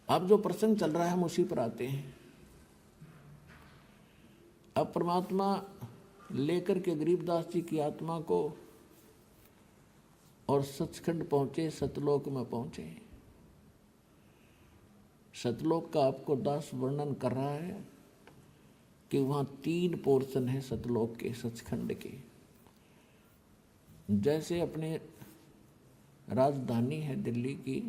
अब जो प्रसंग चल रहा है हम उसी पर आते हैं। अब परमात्मा लेकर के गरीबदास जी की आत्मा को और सचखंड पहुंचे, सतलोक में पहुंचे। सतलोक का आपको दास वर्णन कर रहा है कि वहाँ 3 पोर्शन है सतलोक के, सचखंड के। जैसे अपने राजधानी है दिल्ली की,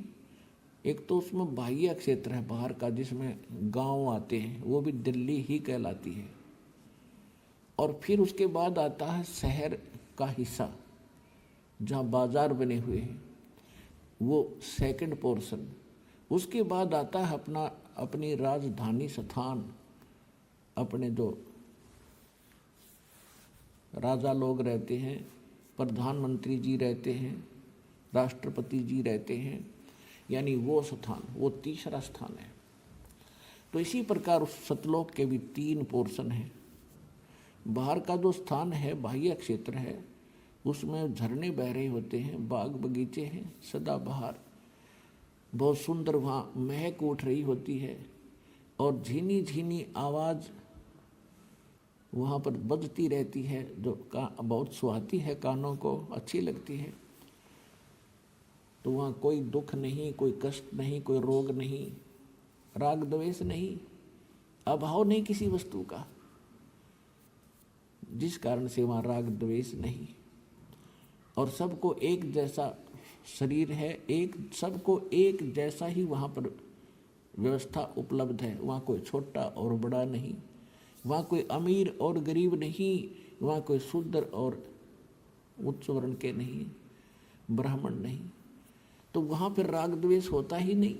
एक तो उसमें बाह्य क्षेत्र है बाहर का जिसमें गांव आते हैं, वो भी दिल्ली ही कहलाती है। और फिर उसके बाद आता है शहर का हिस्सा जहाँ बाजार बने हुए हैं, वो सेकंड पोर्शन। उसके बाद आता है अपनी राजधानी स्थान, अपने जो राजा लोग रहते हैं, प्रधानमंत्री जी रहते हैं, राष्ट्रपति जी रहते हैं, यानी वो स्थान, वो तीसरा स्थान है। तो इसी प्रकार उस सतलोक के भी 3 पोर्शन हैं। बाहर का जो स्थान है, बाह्य क्षेत्र है, उसमें झरने बह रहे होते हैं, बाग बगीचे हैं सदाबहार, बहुत सुंदर वहाँ महक उठ रही होती है और झीनी झीनी आवाज़ वहाँ पर बजती रहती है जो बहुत सुहाती है, कानों को अच्छी लगती है। तो वहाँ कोई दुख नहीं, कोई कष्ट नहीं, कोई रोग नहीं, राग द्वेष नहीं, अभाव नहीं किसी वस्तु का, जिस कारण से वहाँ राग द्वेष नहीं। और सबको एक जैसा शरीर है, सबको एक जैसा ही वहाँ पर व्यवस्था उपलब्ध है। वहाँ कोई छोटा और बड़ा नहीं, वहाँ कोई अमीर और गरीब नहीं, वहाँ कोई शूद्र और उच्च वर्ण के नहीं, ब्राह्मण नहीं। तो वहाँ पर राग द्वेष होता ही नहीं।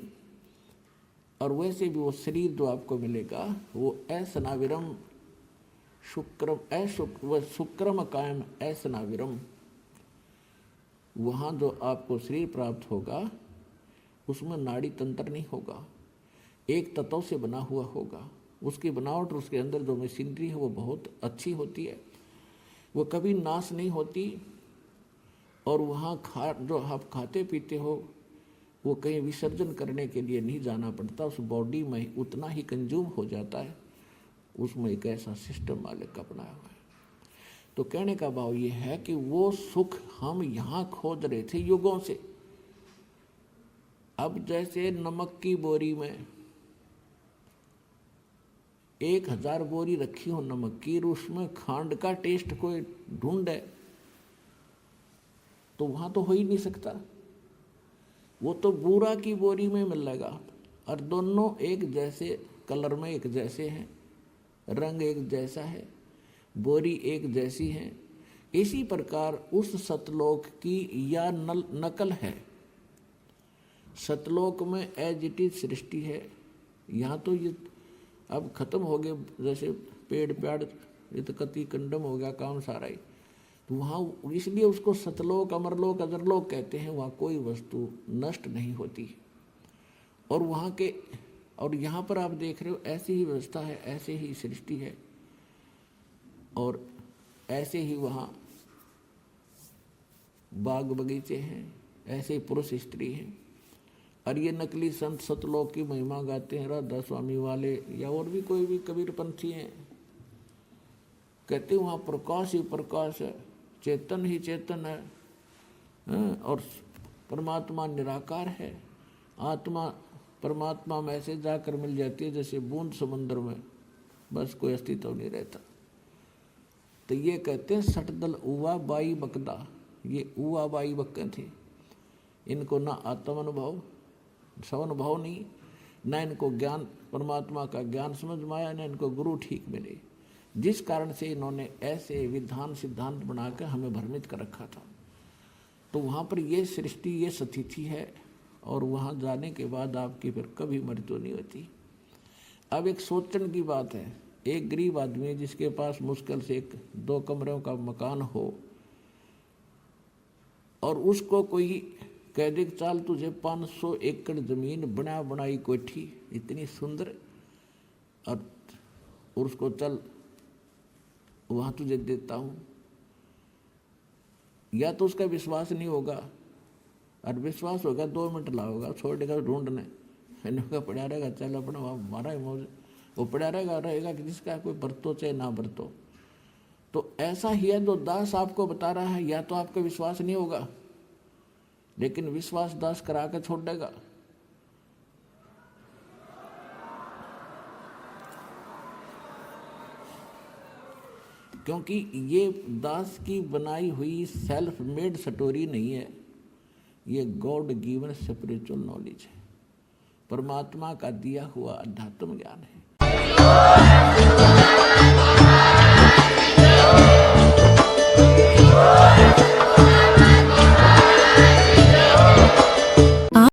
और वैसे भी वो शरीर जो आपको मिलेगा वो ऐसनाविरम शुक्रम कायम ऐसनाविरम, वहाँ जो आपको शरीर प्राप्त होगा उसमें नाड़ी तंत्र नहीं होगा, एक तत्व से बना हुआ होगा। उसकी बनावट, उसके अंदर जो मशीनरी है वो बहुत अच्छी होती है, वो कभी नाश नहीं होती। और वहाँ जो आप खाते पीते हो वो कहीं विसर्जन करने के लिए नहीं जाना पड़ता, उस बॉडी में उतना ही कंज्यूम हो जाता है। उसमें एक ऐसा सिस्टम मालिक का बनाया हुआ है। तो कहने का भाव ये है कि वो सुख हम यहाँ खोज रहे थे युगों से। अब जैसे नमक की बोरी में 1000 बोरी रखी हो नमक की, उसमें खांड का टेस्ट कोई ढूंढे तो वहाँ तो हो ही नहीं सकता। वो तो बूरा की बोरी में मिलेगा और दोनों एक जैसे कलर में एक जैसे हैं, रंग एक जैसा है, बोरी एक जैसी है। इसी प्रकार उस सतलोक की या नकल है। सतलोक में एज इट इज सृष्टि है। यहाँ तो ये अब खत्म हो गए, जैसे पेड़ पेड़ कति कंडम हो गया काम सारा ही। तो वहाँ इसलिए उसको सतलोक, अमरलोक, अजरलोक कहते हैं। वहाँ कोई वस्तु नष्ट नहीं होती। और वहाँ के और यहाँ पर आप देख रहे हो ऐसी ही व्यवस्था है, ऐसे ही सृष्टि है और ऐसे ही वहाँ बाग बगीचे हैं, ऐसे ही पुरुष स्त्री हैं। और ये नकली संत सतलोक की महिमा गाते हैं, राधा स्वामी वाले या और भी कोई भी कबीरपंथी हैं, कहते हैं वहाँ प्रकाश ही प्रकाश है, चेतन ही चेतन है, और परमात्मा निराकार है। आत्मा परमात्मा में ऐसे जाकर मिल जाती है जैसे बूंद समुद्र में, बस कोई अस्तित्व नहीं रहता। तो ये कहते हैं सटदल उवा बाई बकदा, ये उवा बाई बक्के थे। इनको ना आत्म अनुभव, स्वानुभव नहीं, न इनको ज्ञान, परमात्मा का ज्ञान समझ में आया, न इनको गुरु ठीक मिले, जिस कारण से इन्होंने ऐसे विधान सिद्धांत बनाकर हमें भ्रमित कर रखा था। तो वहाँ पर ये सृष्टि, ये स्थिति है और वहाँ जाने के बाद आपकी फिर कभी मृत्यु नहीं होती। अब एक सोचने की बात है, एक गरीब आदमी जिसके पास मुश्किल से 1-2 कमरों का मकान हो और उसको कोई कह दे चाल तुझे 500 एकड़ जमीन बना बनाई कोठी इतनी सुंदर, और उसको चल वहाँ तुझे देता हूँ, या तो उसका विश्वास नहीं होगा, और विश्वास होगा 2 मिनट लाओगा, छोड़ देगा ढूंढने, इनका पड़ा रहेगा, चल अपना हमारा ही मौज, वो पड़ा रहेगा कि जिसका कोई बरतो चाहे ना बरतो। तो ऐसा ही है जो दास आपको बता रहा है, या तो आपका विश्वास नहीं होगा, लेकिन विश्वास दास करा के छोड़ देगा। क्योंकि ये दास की बनाई हुई सेल्फ मेड स्टोरी नहीं है, ये गॉड गिवन स्पिरिचुअल नॉलेज है, परमात्मा का दिया हुआ अध्यात्म ज्ञान है।